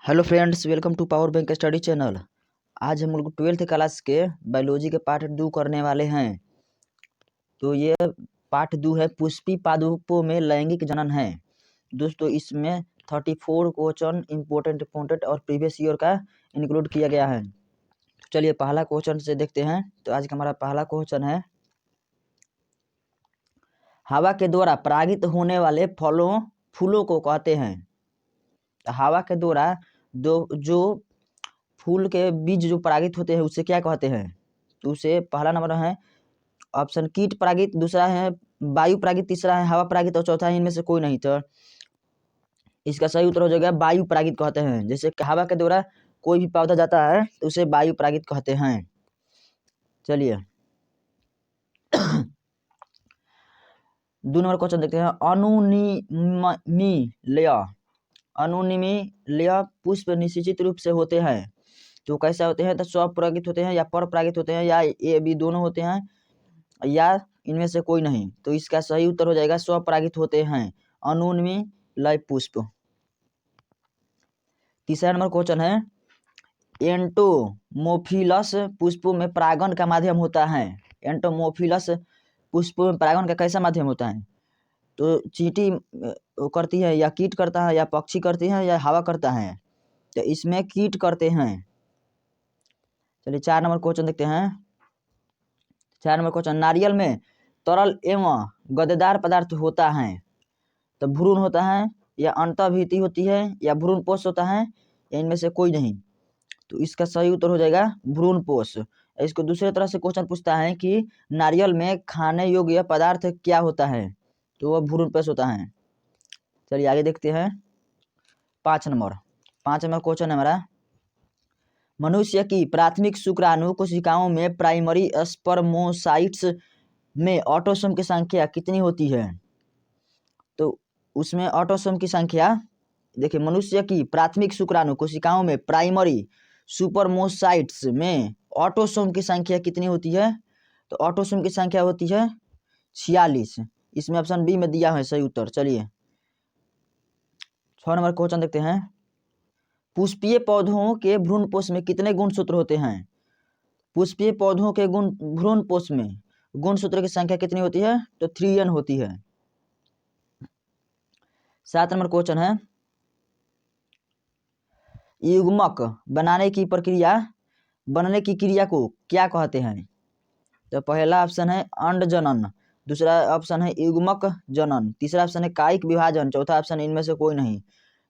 Hello friends, welcome to power bank study channel. आज हम लोग 12th क्लास के बायोलॉजी के पार्ट 2 करने वाले हैं। तो ये पार्ट 2 है, पुष्पी पादपों में लैंगिक जनन है। दोस्तों, इसमें 34 क्वेश्चन इम्पोर्टेंट और प्रीवियस ईयर का इंक्लूड किया गया है। तो चलिए पहला क्वेश्चन से देखते हैं। तो आज का हमारा पहला क्वेश्चन है, हवा के द्वारा परागित होने वाले फूलों को कहते हैं। हवा के द्वारा जो फूल के बीज जो परागित होते हैं उसे क्या कहते हैं? तो उसे पहला नंबर है ऑप्शन कीट परागित, दूसरा है वायु परागित, तीसरा है हवा परागित और चौथा है इनमें से कोई नहीं। तो इसका सही उत्तर हो जाएगा वायु परागित कहते हैं। जैसे हवा के द्वारा कोई भी पौधा जाता है तो उसे वायु परागित कहते हैं। चलिए 2 नंबर क्वेश्चन देखते हैं। अनुनिमिलय पुष्प निश्चित रूप से होते हैं। तो कैसे होते हैं? तो स्वपरागित होते हैं या परपरागित होते हैं या ए बी दोनों होते हैं या इनमें से कोई नहीं। तो इसका सही उत्तर हो जाएगा स्वपरागित होते हैं अनुनिमिलय पुष्प। तीसरा नंबर क्वेश्चन है, एंटोमोफिलस पुष्पों में परागण का माध्यम होता है। एंटोमोफिलस पुष्पों में परागण का कैसा माध्यम होता है? तो चींटी करती है या कीट करता है या पक्षी करती है या हवा करता है? तो इसमें कीट करते हैं। चलिए 4 नंबर क्वेश्चन देखते हैं। 4 नंबर क्वेश्चन, नारियल में तरल एवं गद्देदार पदार्थ होता है। तो भ्रूण होता है या अंतःभीति होती है या भ्रूणपोष होता है या इनमें से कोई नहीं। तो इसका सही उत्तर हो जाएगा भ्रूणपोष। इसको दूसरे तरह से क्वेश्चन पूछता है कि नारियल में खाने योग्य पदार्थ क्या होता है? तो वह भ्रूणपोष होता है। चलिए आगे देखते हैं। 5 नंबर क्वेश्चन है हमारा, मनुष्य की प्राथमिक शुक्राणु कोशिकाओं में प्राइमरी स्पर्मोसाइट्स में ऑटोसोम की संख्या कितनी होती है? तो उसमें ऑटोसोम की संख्या देखिए, मनुष्य की प्राथमिक शुक्राणु कोशिकाओं में प्राइमरी सुपरमोसाइट्स में ऑटोसोम की संख्या कितनी होती है? तो ऑटोसोम की संख्या होती है 46। इसमें ऑप्शन बी में दिया है सही उत्तर। चलिए 6 नंबर क्वेश्चन देखते हैं। पुष्पीय पौधों के भ्रूणपोष में कितने गुणसूत्र होते हैं? पुष्पीय पौधों के भ्रूणपोष में गुणसूत्र की संख्या कितनी होती है? तो 3n होती है। 7 नंबर क्वेश्चन है, युग्मक बनने की क्रिया को क्या कहते हैं? तो पहला ऑप्शन है अंड जनन, दूसरा ऑप्शन है युग्मक जनन, तीसरा ऑप्शन है कायिक विभाजन, चौथा ऑप्शन इनमें से कोई नहीं।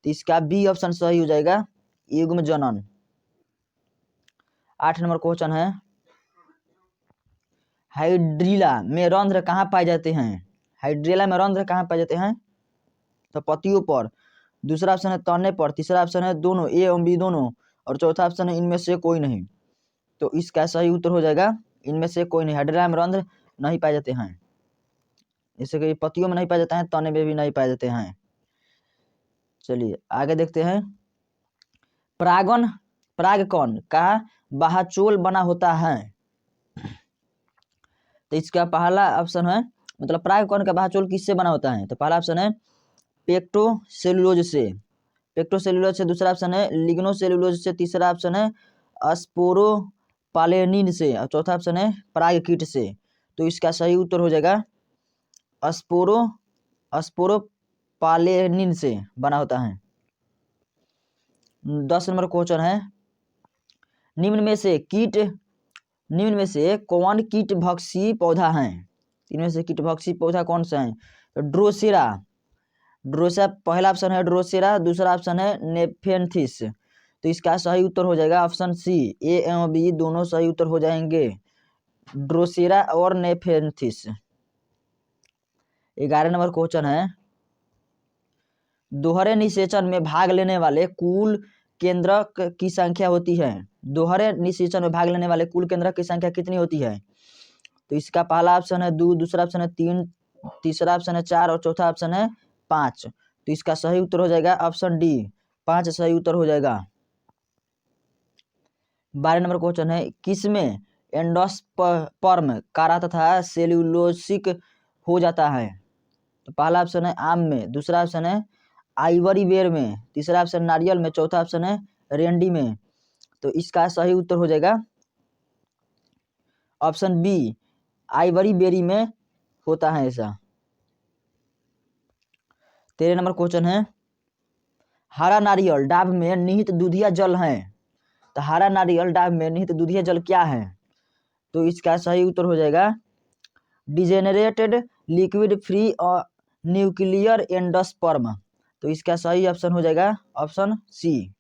तो इसका बी ऑप्शन सही हो जाएगा, युग्म जनन। 8 नंबर क्वेश्चन है, हाइड्रिला में रंध्र कहाँ पाए जाते हैं? हाइड्रिला में रंध्र कहाँ पाए जाते हैं? तो पत्तियों पर, दूसरा ऑप्शन है तने पर, तीसरा ऑप्शन है दोनों, ए एवं बी दोनों, और चौथा ऑप्शन है इनमें से कोई नहीं। तो इसका सही उत्तर हो जाएगा इनमें से कोई नहीं। हाइड्रिला में रंध्र नहीं पाए जाते हैं, जैसे कि पत्तियों में नहीं पाए जाते हैं, तने में भी नहीं पाए जाते हैं। चलिए आगे देखते हैं। परागकण का बाहचोल बना होता है। तो इसका पहला ऑप्शन है, मतलब परागकण का बाहचोल किससे बना होता है? तो पहला ऑप्शन है पेक्टोसेलुलोज से, दूसरा ऑप्शन है लिग्नोसेलुलोज से, तीसरा ऑप्शन है स्पोरोपालेनिन से और चौथा ऑप्शन है परागकीट से। तो इसका सही उत्तर हो जाएगा स्पोरोपालेनिन से बना होता है। 10 नंबर क्वेश्चन है, निम्न में से कौन कीटभक्षी पौधा है? इनमें से कीटभक्षी पौधा कौन सा है? तो ड्रोसेरा, पहला ऑप्शन है ड्रोसेरा, दूसरा ऑप्शन है नेफेंथिस। तो इसका सही उत्तर हो जाएगा ऑप्शन सी, ए एवं बी दोनों सही उत्तर हो जाएंगे, ड्रोसेरा और नेफेंथिस। 11 नंबर क्वेश्चन है, दोहरे निषेचन में भाग लेने वाले कुल केंद्रक की संख्या होती है। दोहरे निषेचन में भाग लेने वाले कुल केंद्रक की संख्या कितनी होती है? तो इसका पहला ऑप्शन है 2, दूसरा ऑप्शन है 3, तीसरा ऑप्शन है 4 और चौथा ऑप्शन है 5। तो इसका सही उत्तर हो जाएगा ऑप्शन डी, 5 सही उत्तर हो जाएगा। 12 नंबर क्वेश्चन है, किसमें एंडोस्पर्म कारा तथा सेल्यूलोसिक हो जाता है? तो पहला ऑप्शन है आम में, दूसरा ऑप्शन है आइवरी वेयर में, तीसरा ऑप्शन नारियल में, चौथा ऑप्शन है रेंडी में। तो इसका सही उत्तर हो जाएगा ऑप्शन बी, आइवरी बेरी में होता है ऐसा। 13 नंबर क्वेश्चन है, हरा नारियल डाब में निहित दूधिया जल है। तो हरा नारियल डाब में निहित दूधिया जल क्या है? तो इसका सही उत्तर हो जाएगा डिजेनरेटेड लिक्विड फ्री और न्यूक्लियर एंडोस्पर्म। तो इसका सही ऑप्शन हो जाएगा ऑप्शन सी।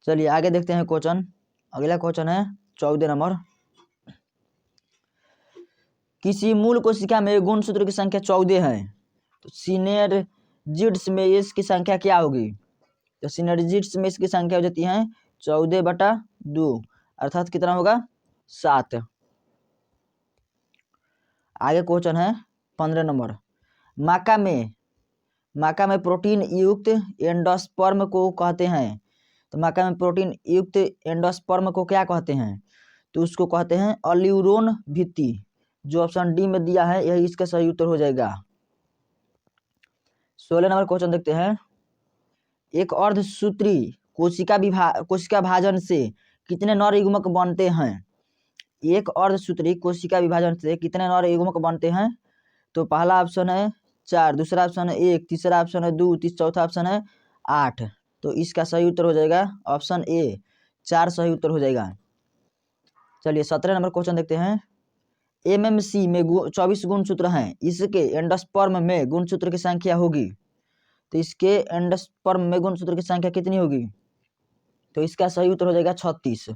चलिए आगे देखते हैं क्वेश्चन। अगला क्वेश्चन है 14 नंबर, किसी मूल कोशिका में गुणसूत्र की संख्या 14 है, तो सिनर्जिड्स में इसकी संख्या क्या होगी? तो सिनर्जिड्स में इसकी संख्या हो जाती है 14/2, अर्थात कितना होगा 7। आगे क्वेश्चन है 15 नंबर, माका में प्रोटीन युक्त एंडोस्पर्म को कहते हैं। तो माका में प्रोटीन युक्त एंडोस्पर्म को क्या कहते हैं? तो उसको कहते हैं अल्यूरोन भित्ति, जो ऑप्शन डी में दिया है यही इसका सही उत्तर हो जाएगा। 16 नंबर क्वेश्चन देखते हैं, एक अर्धसूत्री कोशिका भाजन से कितने नर युग्मक बनते हैं? एक अर्धसूत्री कोशिका विभाजन से कितने नर युग्मक बनते हैं? तो पहला ऑप्शन है 4, दूसरा ऑप्शन है 1, तीसरा ऑप्शन है 2, चौथा ऑप्शन है 8। तो इसका सही उत्तर हो जाएगा ऑप्शन ए, 4 सही उत्तर हो जाएगा। चलिए 17 नंबर क्वेश्चन देखते हैं, एमएमसी में 24 गुणसूत्र हैं, इसके एंडोस्पर्म में गुणसूत्र की संख्या होगी। तो इसके एंडोस्पर्म में गुणसूत्र की संख्या कितनी होगी? तो इसका सही उत्तर हो जाएगा 36।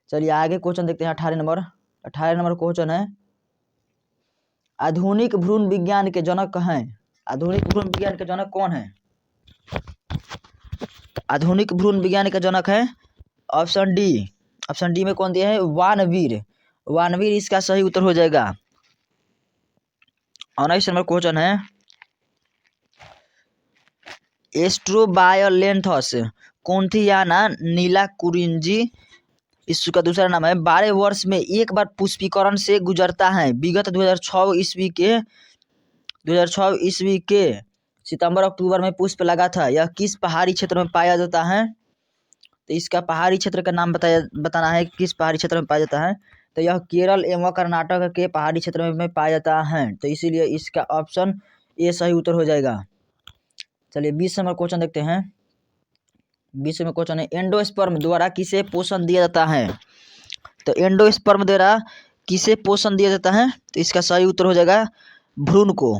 चलिए आगे क्वेश्चन देखते हैं 18 नंबर। 18 नंबर क्वेश्चन है, आधुनिक भ्रूण विज्ञान के जनक हैं। आधुनिक भ्रूण विज्ञान के जनक कौन है? आधुनिक भ्रूण विज्ञान के जनक है ऑप्शन डी। ऑप्शन डी में कौन दिया है? वानवीर। वानवीर इसका सही उत्तर हो जाएगा। 19 नंबर क्वेश्चन है, एस्ट्रोबायोलेंथस कोन्थियाना नीला कुरिंजी, इसका दूसरा नाम है, 12 वर्ष में एक बार पुष्पीकरण से गुजरता है। विगत 2006 ईस्वी के सितंबर अक्टूबर में पुष्प लगा था। यह किस पहाड़ी क्षेत्र में पाया जाता है? तो इसका पहाड़ी क्षेत्र का नाम बताना है, किस पहाड़ी क्षेत्र में पाया जाता है। तो यह केरल एवं कर्नाटक के पहाड़ी क्षेत्र में पाया जाता है। तो इसीलिए इसका ऑप्शन ए सही उत्तर हो जाएगा। चलिए 20 नंबर क्वेश्चन देखते हैं। 20 में क्वेश्चन है, एंडोस्पर्म द्वारा किसे पोषण दिया जाता है? तो एंडोस्पर्म द्वारा किसे पोषण दिया जाता है? तो इसका सही उत्तर हो जाएगा भ्रूण को।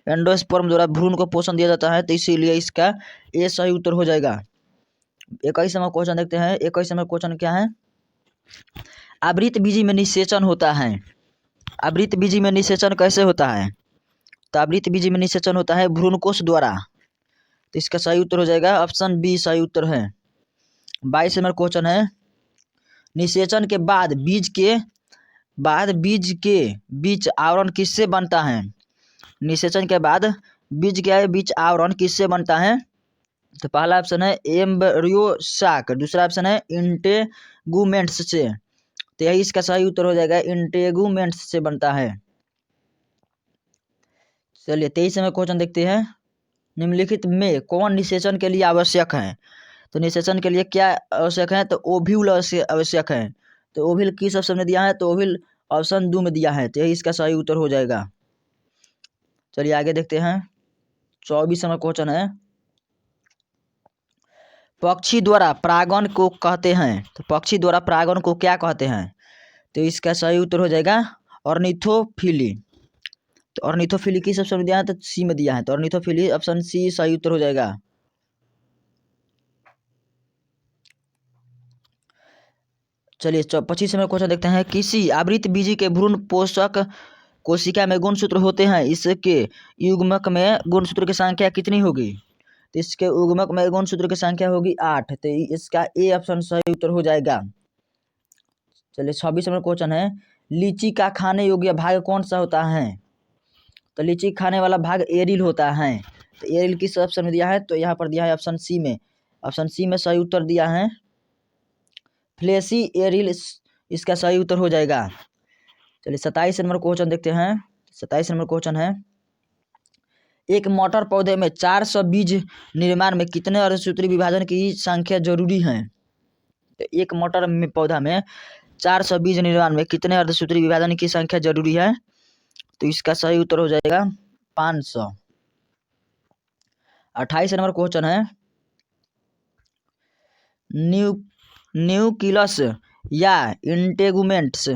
एंडोस्पर्म द्वारा भ्रूण को पोषण दिया जाता है, तो इसीलिए इसका ए सही उत्तर हो जाएगा। 21 नंबर क्वेश्चन देखते हैं। 21 नंबर क्वेश्चन क्या है, आवृत बीजी में निषेचन होता है। आवृत बीजी में निषेचन कैसे होता है? तो आवृत बीजी में निषेचन होता है भ्रूणकोश द्वारा। तो इसका सही उत्तर हो जाएगा ऑप्शन बी सही उत्तर है। 22 नंबर क्वेश्चन है, निषेचन के बाद बीज के बीच आवरण किससे बनता है? निषेचन के बाद बीज के बीच आवरण किससे बनता है? तो पहला ऑप्शन है एम्ब्रियो साक, दूसरा ऑप्शन है इंटेगुमेंट्स से। तो यही इसका सही उत्तर हो जाएगा, इंटेगुमेंट्स से बनता है। चलिए 23 में क्वेश्चन देखते हैं, निम्नलिखित में कौन निषेचन के लिए आवश्यक है? तो निषेचन के लिए क्या आवश्यक है? तो ओव्यूल आवश्यक है। तो ओव्यूल किस ऑप्शन में दिया है? तो ओव्यूल ऑप्शन 2 में दिया है। तो यही इसका सही उत्तर हो जाएगा। चलिए आगे देखते हैं। 24 नंबर क्वेश्चन है, पक्षी द्वारा परागण को कहते हैं। तो पक्षी द्वारा परागण को क्या कहते हैं? तो इसका सही उत्तर हो जाएगा ऑर्निथोफिली। तो ऑर्निथोफिली किस ऑप्शन में दिया है? तो सी में दिया है। तो ऑर्निथोफिली ऑप्शन सी सही उत्तर हो जाएगा। चलिए 25 में क्वेश्चन देखते हैं, किसी आवृत बीजी के भ्रूण पोषक कोशिका में गुणसूत्र होते हैं, इसके युग्मक में गुणसूत्र की संख्या कितनी होगी? तो इसके युग्मक में गुणसूत्र की संख्या होगी 8। तो इसका ए ऑप्शन सही उत्तर हो जाएगा। चलिए 26 नंबर क्वेश्चन है, लीची का खाने योग्य भाग कौन सा होता है? तो लीची खाने वाला भाग एरिल होता है। तो एरिल किस ऑप्शन में दिया है? तो यहाँ पर दिया है ऑप्शन सी में। ऑप्शन सी में सही उत्तर दिया है फ्लेसी एरिल, इसका सही उत्तर हो जाएगा। चलिए 27 नंबर क्वेश्चन देखते हैं। 27 नंबर क्वेश्चन है, एक मटर पौधे में 400 बीज निर्माण में कितने अर्धसूत्री विभाजन की संख्या जरूरी है? तो एक मटर में पौधा में 400 बीज निर्माण में कितने अर्धसूत्री विभाजन की संख्या जरूरी है? तो इसका सही उत्तर हो जाएगा 500। 28 नंबर क्वेश्चन है, न्यूक्लियस या इंटेगुमेंट्स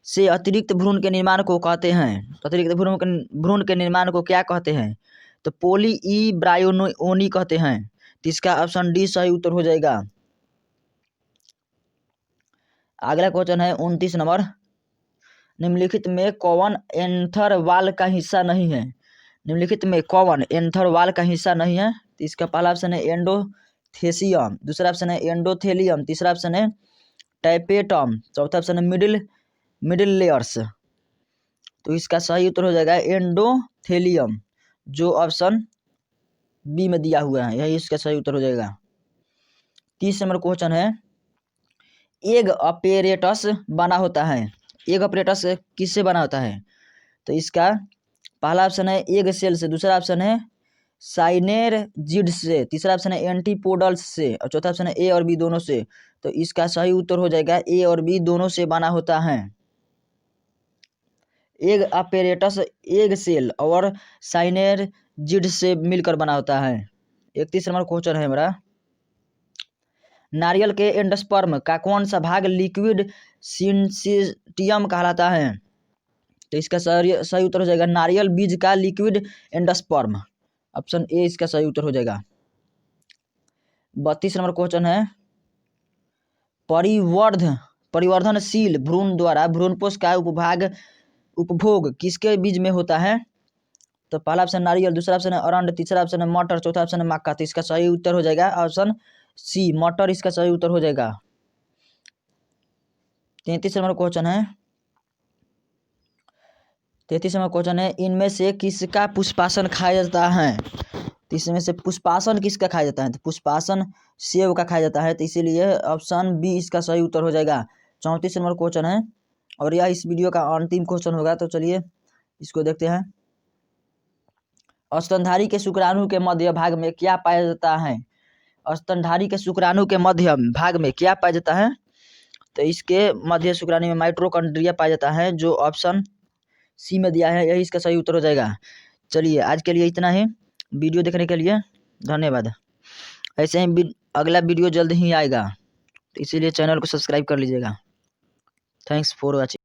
से अतिरिक्त भ्रूण के निर्माण को कहते हैं। अतिरिक्त भ्रूण के निर्माण को क्या कहते हैं? तो पॉलीइब्रायोनी कहते हैं। तो इसका ऑप्शन डी सही उत्तर हो जाएगा। अगला क्वेश्चन है 29 नंबर, निम्नलिखित में कौन एंथर वाल का हिस्सा नहीं है? निम्नलिखित में कौन एंथर वाल का हिस्सा नहीं है? तो इसका पहला ऑप्शन है एंडोथेसियम, दूसरा ऑप्शन है एंडोथेलियम, तीसरा ऑप्शन है टैपेटम, चौथा ऑप्शन है मिडिल लेयर्स। तो इसका सही उत्तर हो जाएगा एंडोथेलियम, जो ऑप्शन बी में दिया हुआ है, यही इसका सही उत्तर हो जाएगा। 30 नंबर क्वेश्चन है, एग अपैरेटस बना होता है। एग अपैरेटस किससे बना होता है? तो इसका पहला ऑप्शन है एग सेल से, दूसरा ऑप्शन है साइनेरजिड से, तीसरा ऑप्शन है एंटीपोडल्स से और चौथा ऑप्शन है ए और बी दोनों से। तो इसका सही उत्तर हो जाएगा ए और बी दोनों से बना होता है। एग अपैरेटस एग सेल और साइनेरजिड से मिलकर बना होता है। 31 नंबर क्वेश्चन है मेरा, नारियल के एंडोस्पर्म का कौन सा भाग लिक्विड सिंसिटियम कहलाता है? तो इसका सही उत्तर हो जाएगा नारियल बीज का लिक्विड एंडोस्पर्म, ऑप्शन ए इसका सही उत्तर हो जाएगा। 32 नंबर क्वेश्चन है, परिवर्धनशील भ्रूण द्वारा भ्रूणपोष का उपभोग किसके बीज में होता है? तो पहला ऑप्शन नारियल, दूसरा ऑप्शन है अरंड, तीसरा ऑप्शन है मटर, चौथा ऑप्शन है मक्का। तो इसका सही उत्तर हो जाएगा ऑप्शन सी मटर, इसका सही उत्तर हो जाएगा। 33 नंबर क्वेश्चन है, 33 नंबर क्वेश्चन है, इनमें से किसका पुष्पासन खाया जाता है? तो इसमें से पुष्पासन किसका खाया जाता है? तो पुष्पासन सेब का खाया जाता है, तो इसीलिए ऑप्शन बी इसका सही उत्तर हो जाएगा। 34 नंबर क्वेश्चन है और यह इस वीडियो का अंतिम क्वेश्चन होगा, तो चलिए इसको देखते हैं। स्तनधारी के शुक्राणु के मध्य भाग में क्या पाया जाता है? स्तनधारी के शुक्राणु के मध्य भाग में क्या पाया जाता है? तो इसके मध्य शुक्राणु में माइटोकॉन्ड्रिया पाया जाता है, जो ऑप्शन सी में दिया है, यही इसका सही उत्तर हो जाएगा। चलिए आज के लिए इतना ही, वीडियो देखने के लिए धन्यवाद। ऐसे ही अगला वीडियो जल्द ही आएगा, तो इसीलिए चैनल को सब्सक्राइब कर लीजिएगा। Thanks for watching.